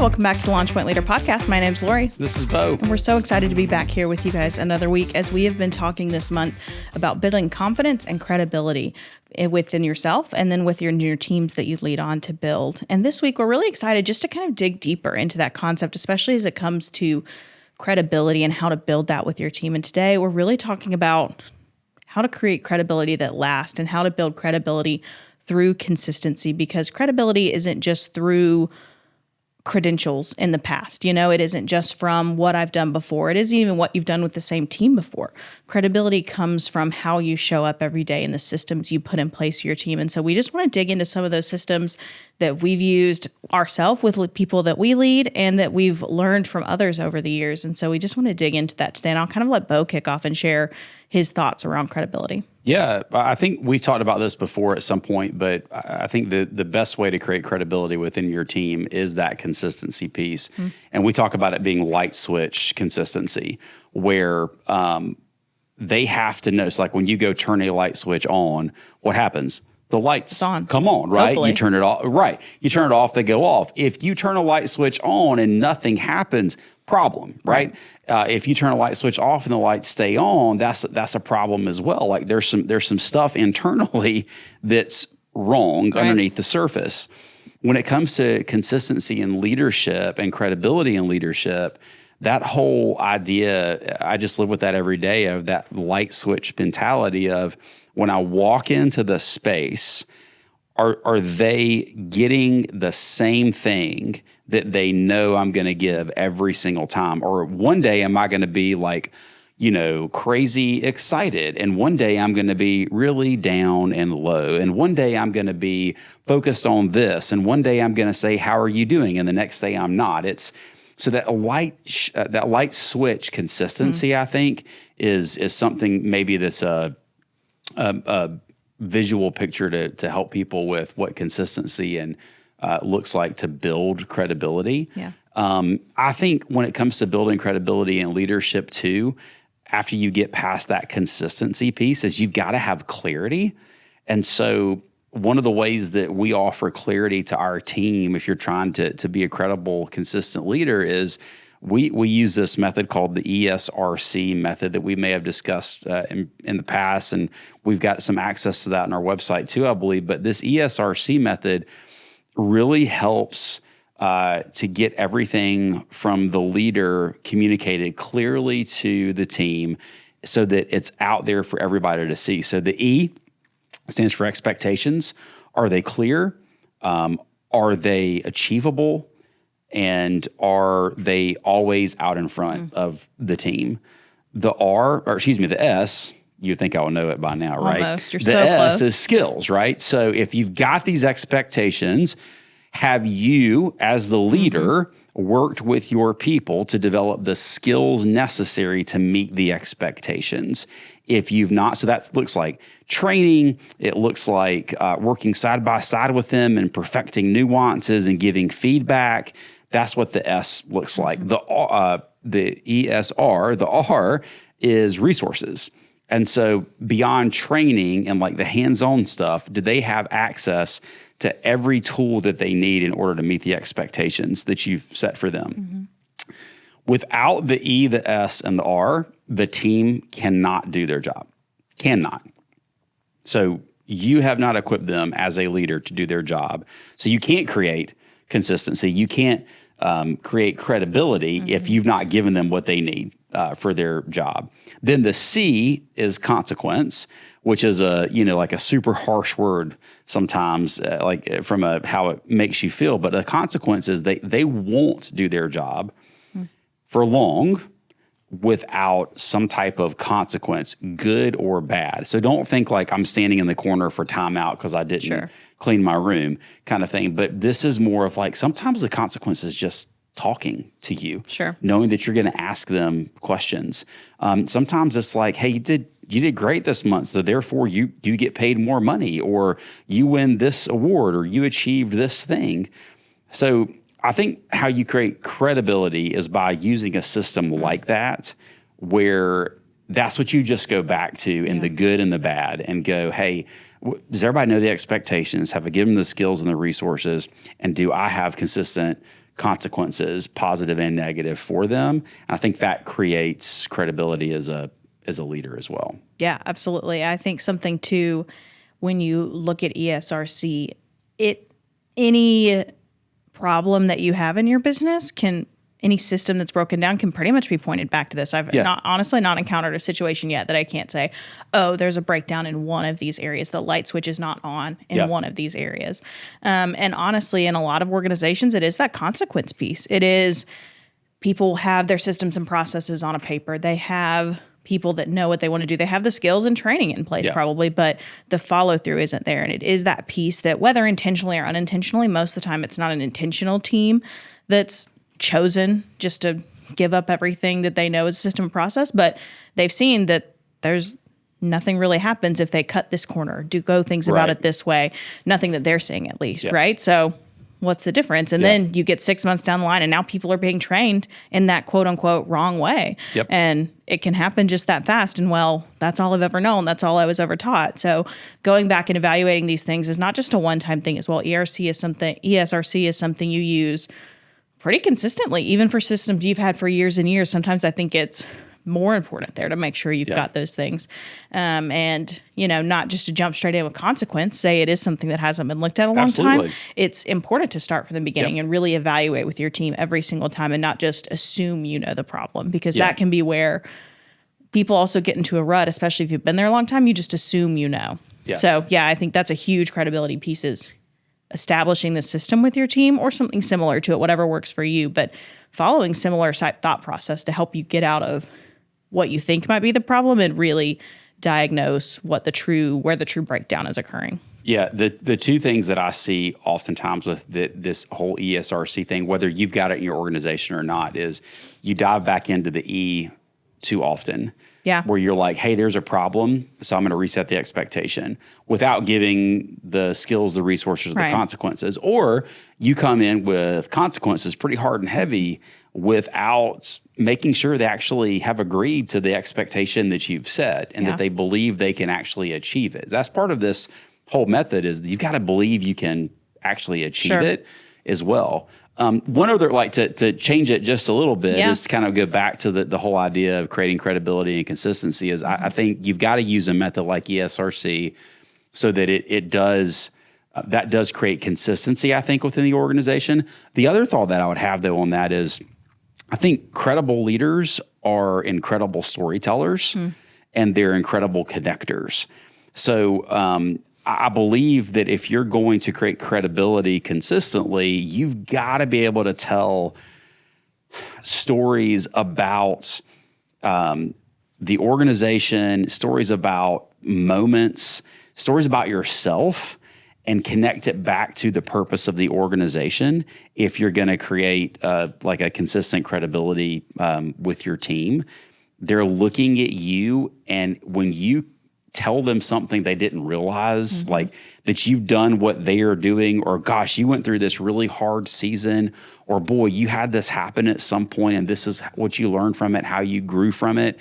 welcome back to the Launch Point Leader Podcast. My name's Lori. This is Beau. And we're so excited to be back here with you guys another week as we have been talking this month about building confidence and credibility within yourself and then within your teams that you lead on to build. And this week, we're really excited just to kind of dig deeper into that concept, especially as it comes to credibility and how to build that with your team. And today, we're really talking about how to create credibility that lasts and how to build credibility through consistency, because credibility isn't just through credentials in the past. You know, it isn't just from what I've done before. It isn't even what you've done with the same team before. Credibility comes from how you show up every day and the systems you put in place for your team. And so we just want to dig into some of those systems that we've used ourselves with people that we lead and that we've learned from others over the years. And so we just want to dig into that today. And I'll kind of let Beau kick off and share his thoughts around credibility. Yeah, I think we've talked about this before at some point, but I think the best way to create credibility within your team is that consistency piece. Mm-hmm. And we talk about it being light switch consistency, where they have to know. So like when you go turn a light switch on, what happens? The lights come on, right? Hopefully. You turn it off, right? You turn it off, they go off. If you turn a light switch on and nothing happens, problem, right? If you turn a light switch off and the lights stay on, that's a problem as well. Like there's some stuff internally that's wrong underneath the surface. When it comes to consistency in leadership and credibility in leadership, that whole idea, I just live with that every day, of that light switch mentality of when I walk into the space, are they getting the same thing that they know I'm going to give every single time? Or one day am I going to be like, you know, crazy excited, and one day I'm going to be really down and low, and one day I'm going to be focused on this, and one day I'm going to say, how are you doing? And the next day I'm not. It's so that light switch consistency, I think, is something maybe that's a visual picture to help people with what consistency and looks like to build credibility. Yeah. I think when it comes to building credibility and leadership too, after you get past that consistency piece, is you've got to have clarity. And so one of the ways that we offer clarity to our team, if you're trying to be a credible, consistent leader, is we use this method called the ESRC method that we may have discussed in the past, and we've got some access to that on our website too, I believe. But this ESRC method really helps to get everything from the leader communicated clearly to the team so that it's out there for everybody to see. So the E stands for expectations. Are they clear? Are they achievable? And are they always out in front of the team? The S, you'd think I would know it by now, right? Almost. You're the so S close. Is skills, right? So if you've got these expectations, have you, as the leader, worked with your people to develop the skills necessary to meet the expectations? If you've not, so that looks like training. It looks like working side by side with them and perfecting nuances and giving feedback. That's what the S looks like. The ESR, the R, is resources. And so beyond training and like the hands-on stuff, do they have access to every tool that they need in order to meet the expectations that you've set for them? Mm-hmm. Without the E, the S, and the R, the team cannot do their job. Cannot. So you have not equipped them as a leader to do their job. So you can't create consistency. You can't create credibility if you've not given them what they need for their job. Then the C is consequence, which is like a super harsh word sometimes, like from how it makes you feel. But the consequence is they won't do their job for long without some type of consequence, good or bad. So don't think like I'm standing in the corner for timeout because I didn't clean my room kind of thing. But this is more of like sometimes the consequence is just talking to you, knowing that you're going to ask them questions. Sometimes it's like, hey, you did great this month, so therefore you get paid more money, or you win this award, or you achieved this thing. So I think how you create credibility is by using a system like that, where that's what you just go back to in the good and the bad and go, hey, does everybody know the expectations? Have I given them the skills and the resources? And do I have consistent consequences, positive and negative, for them. And I think that creates credibility as a leader as well. Yeah, absolutely. I think something too, when you look at ESRC, any problem that you have in your business any system that's broken down can pretty much be pointed back to this. I've honestly not encountered a situation yet that I can't say, oh, there's a breakdown in one of these areas. The light switch is not on in one of these areas. And honestly, in a lot of organizations, it is that consequence piece. It is people have their systems and processes on a paper. They have people that know what they want to do. They have the skills and training in place probably, but the follow through isn't there. And it is that piece that, whether intentionally or unintentionally, most of the time it's not an intentional team that's chosen just to give up everything that they know is a system and process, but they've seen that there's nothing really happens if they cut this corner, go things about it this way. Nothing that they're seeing, at least, right? So what's the difference? And then you get 6 months down the line and now people are being trained in that quote unquote wrong way. And it can happen just that fast. And well, that's all I've ever known. That's all I was ever taught. So going back and evaluating these things is not just a one-time thing as well. ESRC is something you use pretty consistently, even for systems you've had for years and years. Sometimes I think it's more important there to make sure you've got those things. And, not just to jump straight in with consequence, say it is something that hasn't been looked at a long time. It's important to start from the beginning and really evaluate with your team every single time and not just assume you know the problem, because that can be where people also get into a rut, especially if you've been there a long time. You just assume you know. So, I think that's a huge credibility piece, is establishing the system with your team or something similar to it, whatever works for you, but following similar type thought process to help you get out of what you think might be the problem and really diagnose where the true breakdown is occurring. Yeah, the two things that I see oftentimes with this whole ESRC thing, whether you've got it in your organization or not, is you dive back into the E too often. Where you're like, hey, there's a problem, so I'm going to reset the expectation without giving the skills, the resources, the consequences. Or you come in with consequences pretty hard and heavy without making sure they actually have agreed to the expectation that you've set and that they believe they can actually achieve it. That's part of this whole method, is you've got to believe you can actually achieve it as well. One other, to change it just a little bit, is to kind of go back to the whole idea of creating credibility and consistency. Is I think you've got to use a method like ESRC so that it does that does create consistency, I think, within the organization. The other thought that I would have, though, on that is, I think credible leaders are incredible storytellers and they're incredible connectors. So I believe that if you're going to create credibility consistently, you've got to be able to tell stories about the organization, stories about moments, stories about yourself, and connect it back to the purpose of the organization if you're going to create a consistent credibility with your team. They're looking at you, and when you tell them something they didn't realize, like that you've done what they are doing, or gosh, you went through this really hard season, or boy, you had this happen at some point and this is what you learned from it, how you grew from it,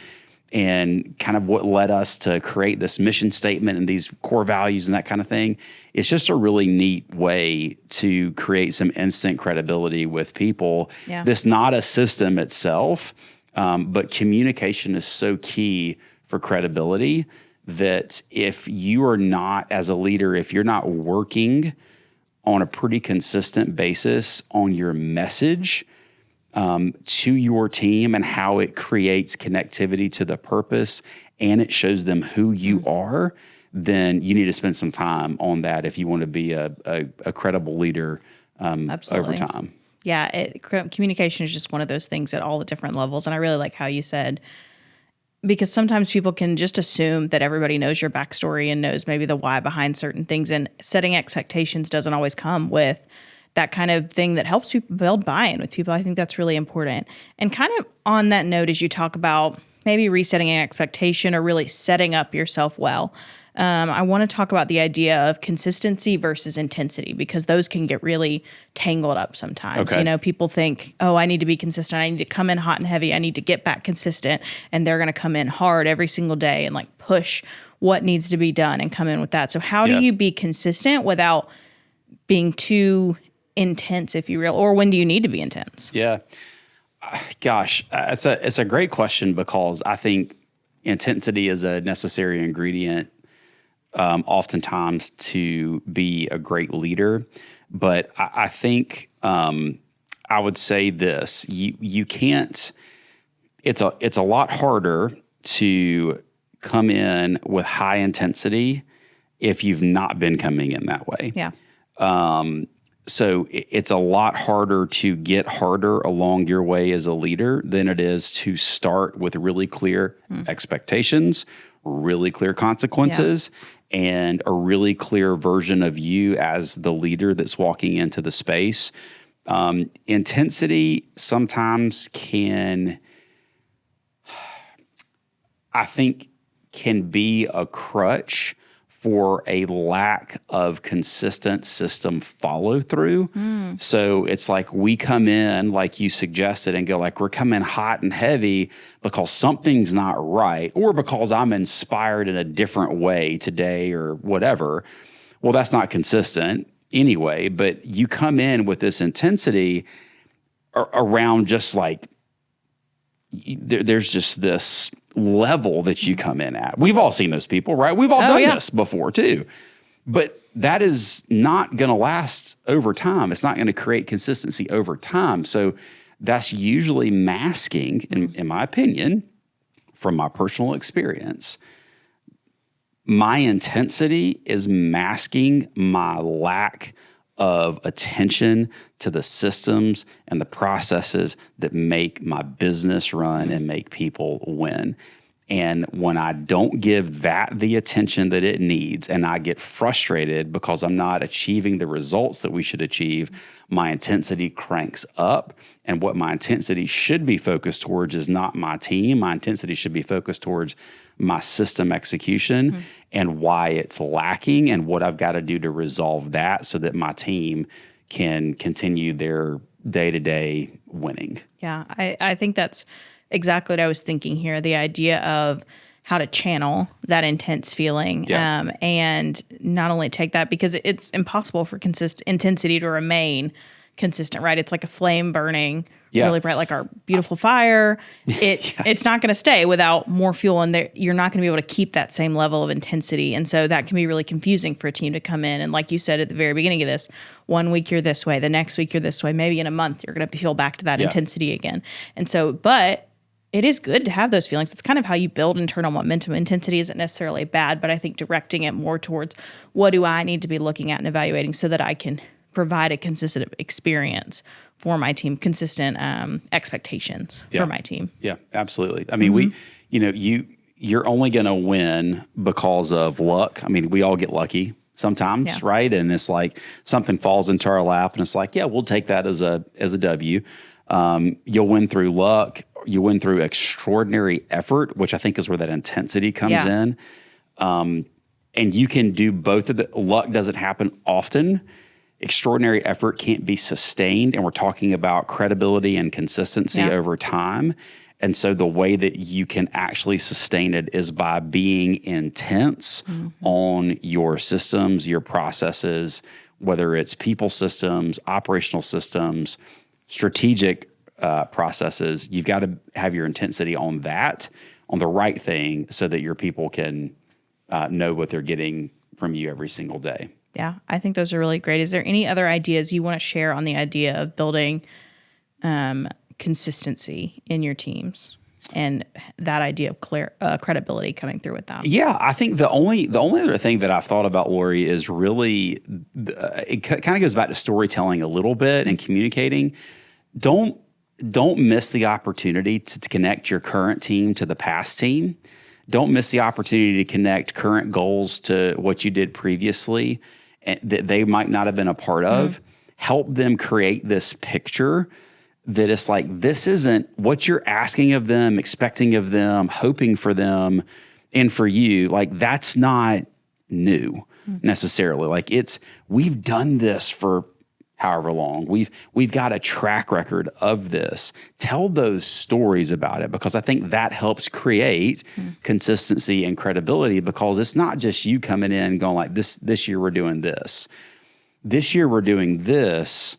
and kind of what led us to create this mission statement and these core values and that kind of thing. It's just a really neat way to create some instant credibility with people. Yeah. This not a system itself, but communication is so key for credibility that if you are not, as a leader, if you're not working on a pretty consistent basis on your message to your team and how it creates connectivity to the purpose and it shows them who you are, then you need to spend some time on that if you want to be a credible leader over time. Yeah, communication is just one of those things at all the different levels. And I really like how you said, because sometimes people can just assume that everybody knows your backstory and knows maybe the why behind certain things. And setting expectations doesn't always come with that kind of thing that helps people build buy-in with people. I think that's really important. And kind of on that note, as you talk about maybe resetting an expectation or really setting up yourself well, I want to talk about the idea of consistency versus intensity, because those can get really tangled up sometimes. Okay. You know, people think, oh, I need to be consistent. I need to come in hot and heavy. I need to get back consistent. And they're going to come in hard every single day and like push what needs to be done and come in with that. So how do you be consistent without being too intense, if you will, or when do you need to be intense? Yeah. Gosh, it's a great question, because I think intensity is a necessary ingredient oftentimes to be a great leader. But I think I would say this: you can't. It's a lot harder to come in with high intensity if you've not been coming in that way. Yeah. So it's a lot harder to get harder along your way as a leader than it is to start with really clear expectations, really clear consequences, and a really clear version of you as the leader that's walking into the space. Intensity sometimes can be a crutch for a lack of consistent system follow through. So it's like we come in, like you suggested, and go like, we're coming hot and heavy because something's not right, or because I'm inspired in a different way today or whatever. Well, that's not consistent anyway, but you come in with this intensity around just like, there's just this level that you come in at. We've all seen those people, right? We've all done this before too. But that is not going to last over time. It's not going to create consistency over time. So that's usually masking, in my opinion, from my personal experience, my intensity is masking my lack of attention to the systems and the processes that make my business run and make people win. And when I don't give that the attention that it needs, and I get frustrated because I'm not achieving the results that we should achieve, my intensity cranks up. And what my intensity should be focused towards is not my team. My intensity should be focused towards my system execution and why it's lacking and what I've got to do to resolve that so that my team can continue their day-to-day winning. Yeah, I think that's exactly what I was thinking here. The idea of how to channel that intense feeling and not only take that, because it's impossible for intensity to remain consistent, right? It's like a flame burning really bright, like our beautiful fire. It's not going to stay without more fuel, and you're not going to be able to keep that same level of intensity. And so that can be really confusing for a team to come in. And like you said at the very beginning of this, 1 week you're this way, the next week you're this way, maybe in a month you're going to feel back to that intensity again. And so, but it is good to have those feelings. It's kind of how you build internal momentum. Intensity isn't necessarily bad, but I think directing it more towards what do I need to be looking at and evaluating so that I can provide a consistent experience for my team, consistent expectations for my team. Yeah, absolutely. I mean, you're only going to win because of luck. I mean, we all get lucky sometimes, right? And it's like something falls into our lap, and it's like, yeah, we'll take that as a W. You'll win through luck. You win through extraordinary effort, which I think is where that intensity comes in. And you can do both of the. Luck doesn't happen often. Extraordinary effort can't be sustained. And we're talking about credibility and consistency over time. And so the way that you can actually sustain it is by being intense on your systems, your processes, whether it's people systems, operational systems, strategic processes. You've got to have your intensity on that, on the right thing, so that your people can know what they're getting from you every single day. Yeah, I think those are really great. Is there any other ideas you want to share on the idea of building consistency in your teams and that idea of credibility coming through with that? Yeah, I think the only other thing that I've thought about, Lori, is really it kind of goes back to storytelling a little bit and communicating. Don't miss the opportunity to connect your current team to the past team. Don't miss the opportunity to connect current goals to what you did previously that they might not have been a part of. Help them create this picture that it's like, this isn't what you're asking of them, expecting of them, hoping for them, and for you. Like, that's not new necessarily. Like, we've done this for however long. We've got a track record of this. Tell those stories about it, because I think that helps create consistency and credibility, because it's not just you coming in going like, this year we're doing this. this year we're doing this,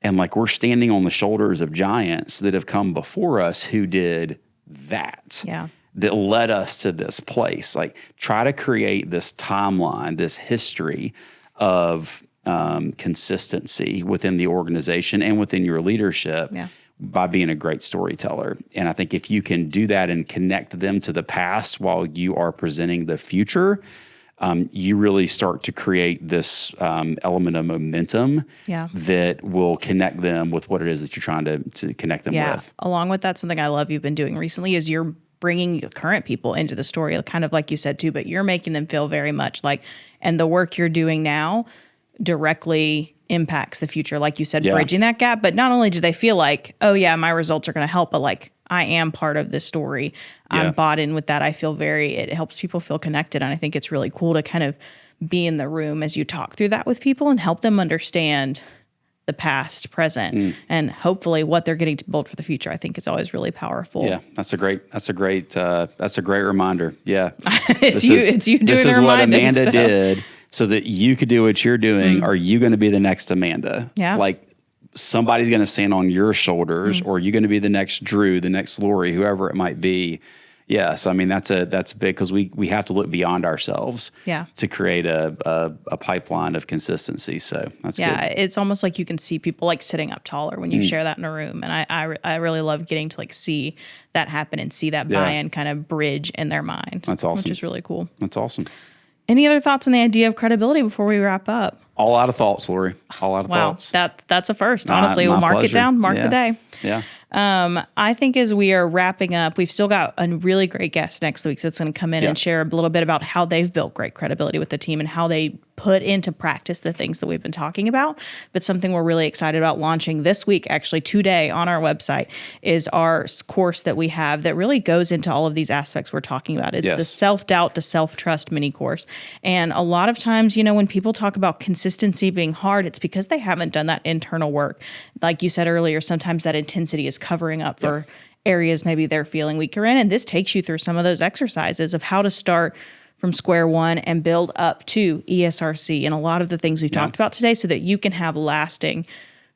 and like we're standing on the shoulders of giants that have come before us who did that. Yeah. That led us to this place. Like, try to create this timeline, this history of consistency within the organization and within your leadership by being a great storyteller. And I think if you can do that and connect them to the past while you are presenting the future, you really start to create this element of momentum that will connect them with what it is that you're trying to connect them with. Along with that, something I love you've been doing recently is you're bringing the current people into the story, kind of like you said too, but you're making them feel very much like, and the work you're doing now directly impacts the future. Like you said, bridging that gap. But not only do they feel like, oh yeah, my results are going to help, but like, I am part of this story. I'm bought in with that. I feel it helps people feel connected. And I think it's really cool to kind of be in the room as you talk through that with people and help them understand the past, present, and hopefully what they're getting to build for the future. I think is always really powerful. Yeah, that's a great reminder. Yeah, it's you doing this is what Amanda so. did so that you could do what you're doing. Are you going to be the next Amanda? Yeah, like somebody's going to stand on your shoulders, or are you going to be the next Drew, the next Lori, whoever it might be? Yeah, so I mean that's big because we have to look beyond ourselves to create a pipeline of consistency. So that's good. Yeah, it's almost like you can see people like sitting up taller when you share that in a room, and I really love getting to like see that happen and see that buy-in kind of bridge in their mind. That's awesome. Which is really cool. That's awesome. Any other thoughts on the idea of credibility before we wrap up? All out of thoughts, Lori. All out of thoughts. That's a first. Honestly, we'll mark it down, mark the day. Yeah. I think as we are wrapping up, we've still got a really great guest next week that's going to come in and share a little bit about how they've built great credibility with the team and how they put into practice the things that we've been talking about. But something we're really excited about launching this week, actually today on our website, is our course that we have that really goes into all of these aspects we're talking about. It's the self-doubt to self-trust mini course. And a lot of times, when people talk about consistency being hard, it's because they haven't done that internal work. Like you said earlier, sometimes that intensity is covering up for areas maybe they're feeling weaker in. And this takes you through some of those exercises of how to start from square one and build up to ESRC and a lot of the things we've talked about today so that you can have lasting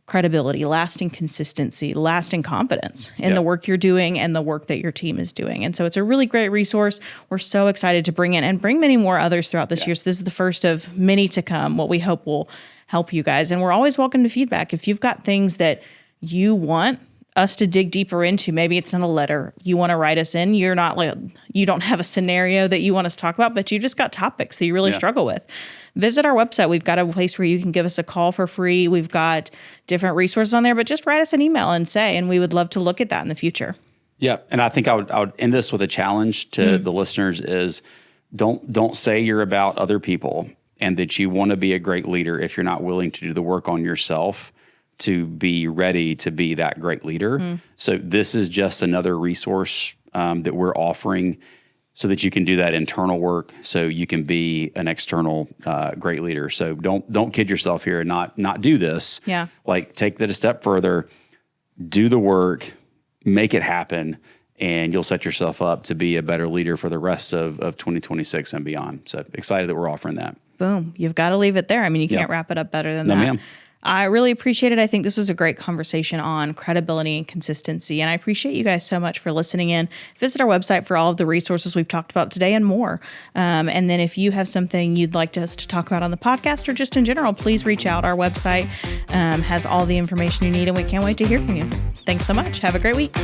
credibility, lasting consistency, lasting confidence in the work you're doing and the work that your team is doing. And so it's a really great resource. We're so excited to bring in and bring many more others throughout this year. So this is the first of many to come, what we hope will help you guys. And we're always welcome to feedback. If you've got things that you want us to dig deeper into, maybe it's not a letter you want to write us in. You don't have a scenario that you want us to talk about, but you just got topics that you really struggle with. Visit our website. We've got a place where you can give us a call for free. We've got different resources on there, but just write us an email and we would love to look at that in the future. Yeah. And I think I would end this with a challenge to the listeners is don't say you're about other people and that you want to be a great leader if you're not willing to do the work on yourself to be ready to be that great leader. So this is just another resource that we're offering so that you can do that internal work so you can be an external great leader. So don't kid yourself here and not do this. Yeah. Like take that a step further, do the work, make it happen, and you'll set yourself up to be a better leader for the rest of 2026 and beyond. So excited that we're offering that. Boom. You've got to leave it there. I mean, you can't wrap it up better than that. Ma'am. I really appreciate it. I think this was a great conversation on credibility and consistency. And I appreciate you guys so much for listening in. Visit our website for all of the resources we've talked about today and more. And then if you have something you'd like us to talk about on the podcast or just in general, please reach out. Our website has all the information you need, and we can't wait to hear from you. Thanks so much. Have a great week.